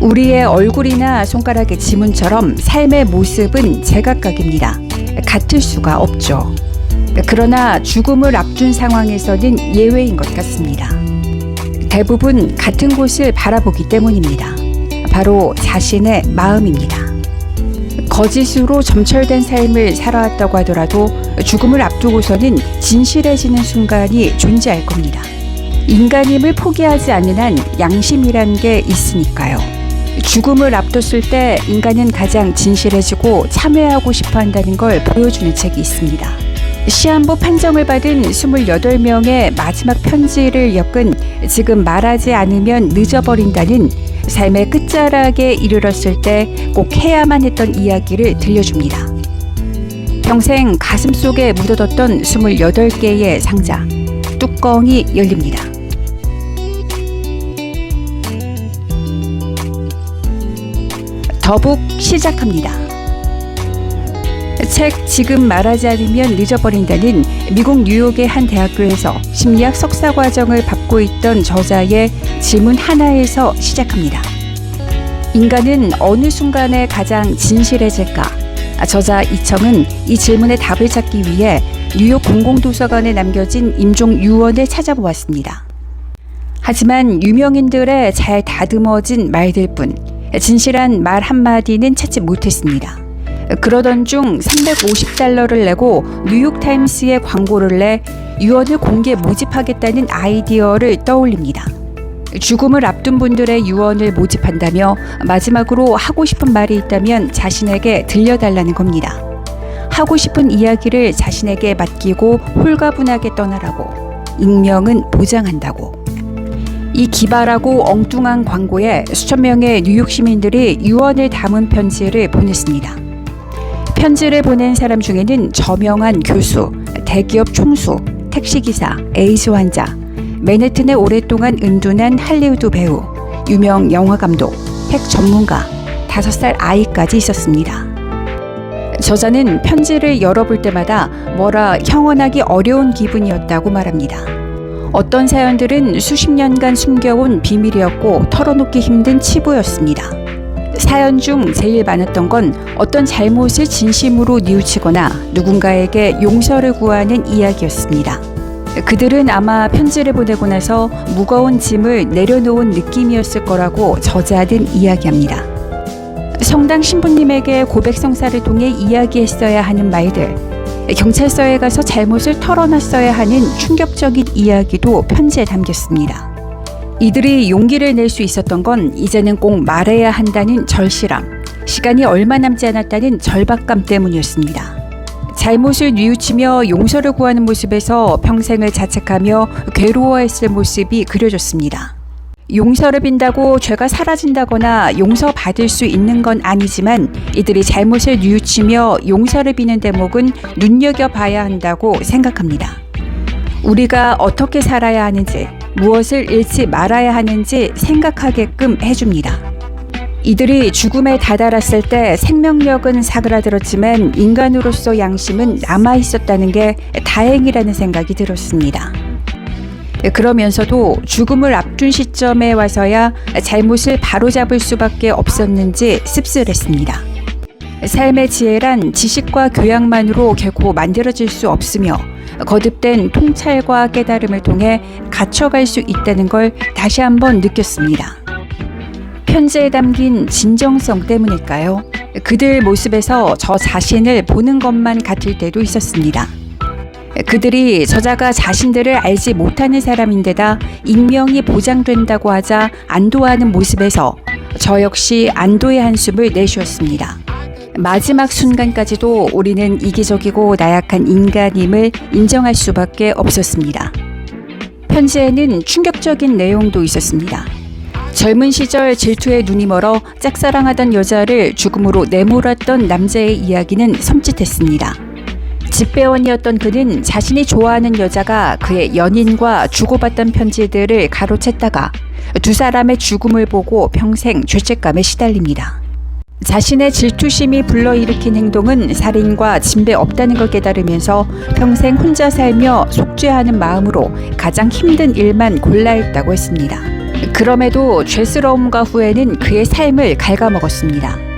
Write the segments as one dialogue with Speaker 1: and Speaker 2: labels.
Speaker 1: 우리의 얼굴이나 손가락의 지문처럼 삶의 모습은 제각각입니다. 같을 수가 없죠. 그러나 죽음을 앞둔 상황에서는 예외인 것 같습니다. 대부분 같은 곳을 바라보기 때문입니다. 바로 자신의 마음입니다. 거짓으로 점철된 삶을 살아왔다고 하더라도 죽음을 앞두고서는 진실해지는 순간이 존재할 겁니다. 인간임을 포기하지 않는 한 양심이란 게 있으니까요. 죽음을 앞뒀을 때 인간은 가장 진실해지고 참회하고 싶어 한다는 걸 보여주는 책이 있습니다. 시한부 판정을 받은 28명의 마지막 편지를 엮은 지금 말하지 않으면 늦어버린다는 삶의 끝자락에 이르렀을 때 꼭 해야만 했던 이야기를 들려줍니다. 평생 가슴속에 묻어뒀던 28개의 상자, 뚜껑이 열립니다. 더북 시작합니다. 책 지금 말하지 않으면 늦어버린다는 미국 뉴욕의 한 대학교에서 심리학 석사 과정을 받고 있던 저자의 질문 하나에서 시작합니다. 인간은 어느 순간에 가장 진실해질까? 저자 이청은 이 질문에 답을 찾기 위해 뉴욕 공공도서관에 남겨진 임종 유언을 찾아보았습니다. 하지만 유명인들의 잘 다듬어진 말들뿐 진실한 말 한마디는 찾지 못했습니다. 그러던 중 $350를 내고 뉴욕타임스에 광고를 내 유언을 공개 모집하겠다는 아이디어를 떠올립니다. 죽음을 앞둔 분들의 유언을 모집한다며 마지막으로 하고 싶은 말이 있다면 자신에게 들려달라는 겁니다. 하고 싶은 이야기를 자신에게 맡기고 홀가분하게 떠나라고, 익명은 보장한다고. 이 기발하고 엉뚱한 광고에 수천 명의 뉴욕 시민들이 유언을 담은 편지를 보냈습니다. 편지를 보낸 사람 중에는 저명한 교수, 대기업 총수, 택시기사, 에이즈 환자, 맨해튼에 오랫동안 은둔한 할리우드 배우, 유명 영화감독, 핵 전문가, 5살 아이까지 있었습니다. 저자는 편지를 열어볼 때마다 뭐라 형언하기 어려운 기분이었다고 말합니다. 어떤 사연들은 수십 년간 숨겨온 비밀이었고 털어놓기 힘든 치부였습니다. 사연 중 제일 많았던 건 어떤 잘못을 진심으로 뉘우치거나 누군가에게 용서를 구하는 이야기였습니다. 그들은 아마 편지를 보내고 나서 무거운 짐을 내려놓은 느낌이었을 거라고 저자는 이야기합니다. 성당 신부님에게 고백성사를 통해 이야기했어야 하는 말들, 경찰서에 가서 잘못을 털어놨어야 하는 충격적인 이야기도 편지에 담겼습니다. 이들이 용기를 낼 수 있었던 건 이제는 꼭 말해야 한다는 절실함, 시간이 얼마 남지 않았다는 절박감 때문이었습니다. 잘못을 뉘우치며 용서를 구하는 모습에서 평생을 자책하며 괴로워했을 모습이 그려졌습니다. 용서를 빈다고 죄가 사라진다거나 용서받을 수 있는 건 아니지만 이들이 잘못을 뉘우치며 용서를 비는 대목은 눈여겨봐야 한다고 생각합니다. 우리가 어떻게 살아야 하는지, 무엇을 잃지 말아야 하는지 생각하게끔 해줍니다. 이들이 죽음에 다다랐을 때 생명력은 사그라들었지만 인간으로서 양심은 남아있었다는 게 다행이라는 생각이 들었습니다. 그러면서도 죽음을 앞둔 시점에 와서야 잘못을 바로잡을 수밖에 없었는지 씁쓸했습니다. 삶의 지혜란 지식과 교양만으로 결코 만들어질 수 없으며 거듭된 통찰과 깨달음을 통해 갖춰갈 수 있다는 걸 다시 한번 느꼈습니다. 편지에 담긴 진정성 때문일까요? 그들 모습에서 저 자신을 보는 것만 같을 때도 있었습니다. 그들이 저자가 자신들을 알지 못하는 사람인데다 익명이 보장된다고 하자 안도하는 모습에서 저 역시 안도의 한숨을 내쉬었습니다. 마지막 순간까지도 우리는 이기적이고 나약한 인간임을 인정할 수밖에 없었습니다. 편지에는 충격적인 내용도 있었습니다. 젊은 시절 질투에 눈이 멀어 짝사랑하던 여자를 죽음으로 내몰았던 남자의 이야기는 섬찟했습니다. 집배원이었던 그는 자신이 좋아하는 여자가 그의 연인과 주고받던 편지들을 가로챘다가 두 사람의 죽음을 보고 평생 죄책감에 시달립니다. 자신의 질투심이 불러일으킨 행동은 살인과 진배 없다는 걸 깨달으면서 평생 혼자 살며 속죄하는 마음으로 가장 힘든 일만 골라 했다고 했습니다. 그럼에도 죄스러움과 후회는 그의 삶을 갉아먹었습니다.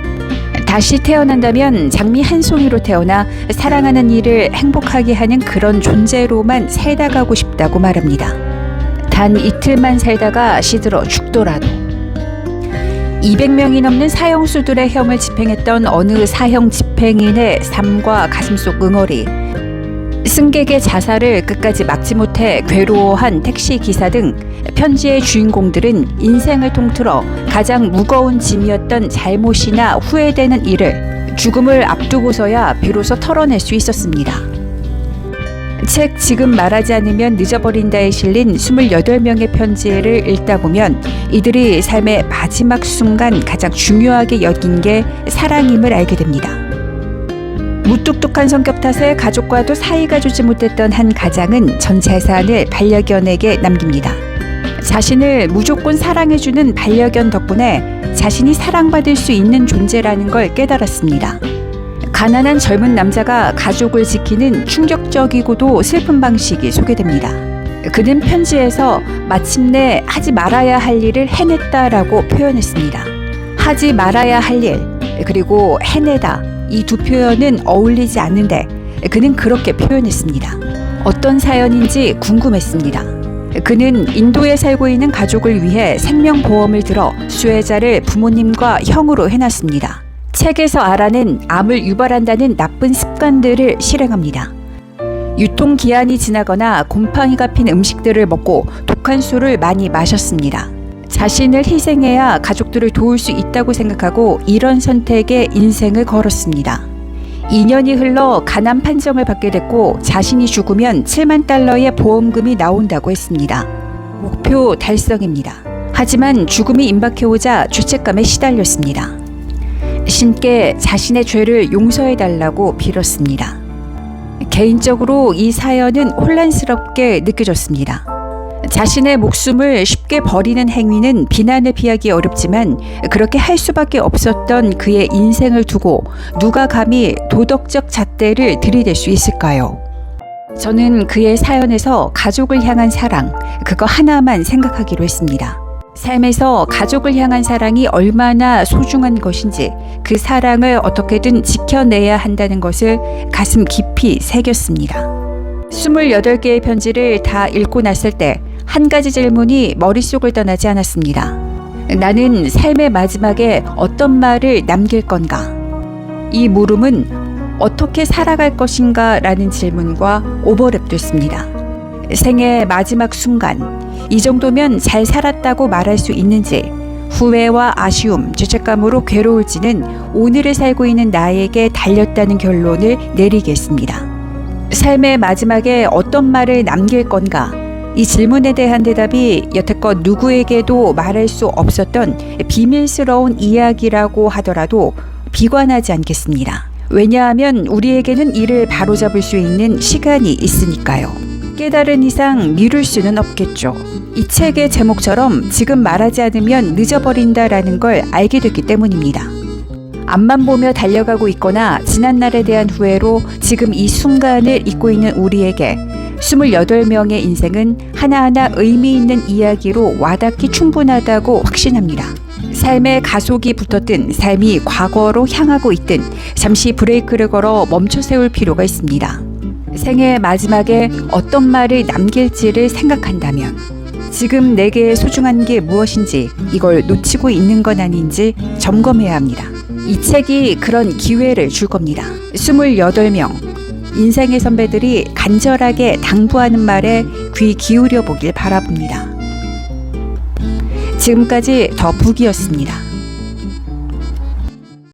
Speaker 1: 다시 태어난다면 장미 한 송이로 태어나 사랑하는 이를 행복하게 하는 그런 존재로만 살다가고 싶다고 말합니다. 단 이틀만 살다가 시들어 죽더라도. 200명이 넘는 사형수들의 형을 집행했던 어느 사형 집행인의 삶과 가슴속 응어리, 승객의 자살을 끝까지 막지 못해 괴로워한 택시기사 등 편지의 주인공들은 인생을 통틀어 가장 무거운 짐이었던 잘못이나 후회되는 일을 죽음을 앞두고서야 비로소 털어낼 수 있었습니다. 책 지금 말하지 않으면 늦어버린다에 실린 28명의 편지를 읽다 보면 이들이 삶의 마지막 순간 가장 중요하게 여긴 게 사랑임을 알게 됩니다. 무뚝뚝한 성격 탓에 가족과도 사이가 좋지 못했던 한 가장은 전 재산을 반려견에게 남깁니다. 자신을 무조건 사랑해주는 반려견 덕분에 자신이 사랑받을 수 있는 존재라는 걸 깨달았습니다. 가난한 젊은 남자가 가족을 지키는 충격적이고도 슬픈 방식이 소개됩니다. 그는 편지에서 마침내 하지 말아야 할 일을 해냈다라고 표현했습니다. 하지 말아야 할 일, 그리고 해내다, 이 두 표현은 어울리지 않는데 그는 그렇게 표현했습니다. 어떤 사연인지 궁금했습니다. 그는 인도에 살고 있는 가족을 위해 생명보험을 들어 수혜자를 부모님과 형으로 해놨습니다. 책에서 알아낸 암을 유발한다는 나쁜 습관들을 실행합니다. 유통기한이 지나거나 곰팡이가 핀 음식들을 먹고 독한 술을 많이 마셨습니다. 자신을 희생해야 가족들을 도울 수 있다고 생각하고 이런 선택에 인생을 걸었습니다. 2년이 흘러 가난 판정을 받게 됐고 자신이 죽으면 7만 달러의 보험금이 나온다고 했습니다. 목표 달성입니다. 하지만 죽음이 임박해오자 죄책감에 시달렸습니다. 신께 자신의 죄를 용서해달라고 빌었습니다. 개인적으로 이 사연은 혼란스럽게 느껴졌습니다. 자신의 목숨을 쉽게 버리는 행위는 비난을 피하기 어렵지만 그렇게 할 수밖에 없었던 그의 인생을 두고 누가 감히 도덕적 잣대를 들이댈 수 있을까요? 저는 그의 사연에서 가족을 향한 사랑, 그거 하나만 생각하기로 했습니다. 삶에서 가족을 향한 사랑이 얼마나 소중한 것인지 그 사랑을 어떻게든 지켜내야 한다는 것을 가슴 깊이 새겼습니다. 28개의 편지를 다 읽고 났을 때 한 가지 질문이 머릿속을 떠나지 않았습니다. 나는 삶의 마지막에 어떤 말을 남길 건가? 이 물음은 어떻게 살아갈 것인가? 라는 질문과 오버랩됐습니다. 생의 마지막 순간, 이 정도면 잘 살았다고 말할 수 있는지, 후회와 아쉬움, 죄책감으로 괴로울지는 오늘을 살고 있는 나에게 달렸다는 결론을 내리겠습니다. 삶의 마지막에 어떤 말을 남길 건가? 이 질문에 대한 대답이 여태껏 누구에게도 말할 수 없었던 비밀스러운 이야기라고 하더라도 비관하지 않겠습니다. 왜냐하면 우리에게는 이를 바로잡을 수 있는 시간이 있으니까요. 깨달은 이상 미룰 수는 없겠죠. 이 책의 제목처럼 지금 말하지 않으면 늦어버린다라는 걸 알게 됐기 때문입니다. 앞만 보며 달려가고 있거나 지난날에 대한 후회로 지금 이 순간을 잊고 있는 우리에게 28명의 인생은 하나하나 의미 있는 이야기로 와닿기 충분하다고 확신합니다. 삶에 가속이 붙었든 삶이 과거로 향하고 있든 잠시 브레이크를 걸어 멈춰 세울 필요가 있습니다. 생의 마지막에 어떤 말을 남길지를 생각한다면 지금 내게 소중한 게 무엇인지 이걸 놓치고 있는 건 아닌지 점검해야 합니다. 이 책이 그런 기회를 줄 겁니다. 28명 인생의 선배들이 간절하게 당부하는 말에 귀 기울여 보길 바라봅니다. 지금까지 더 북이었습니다.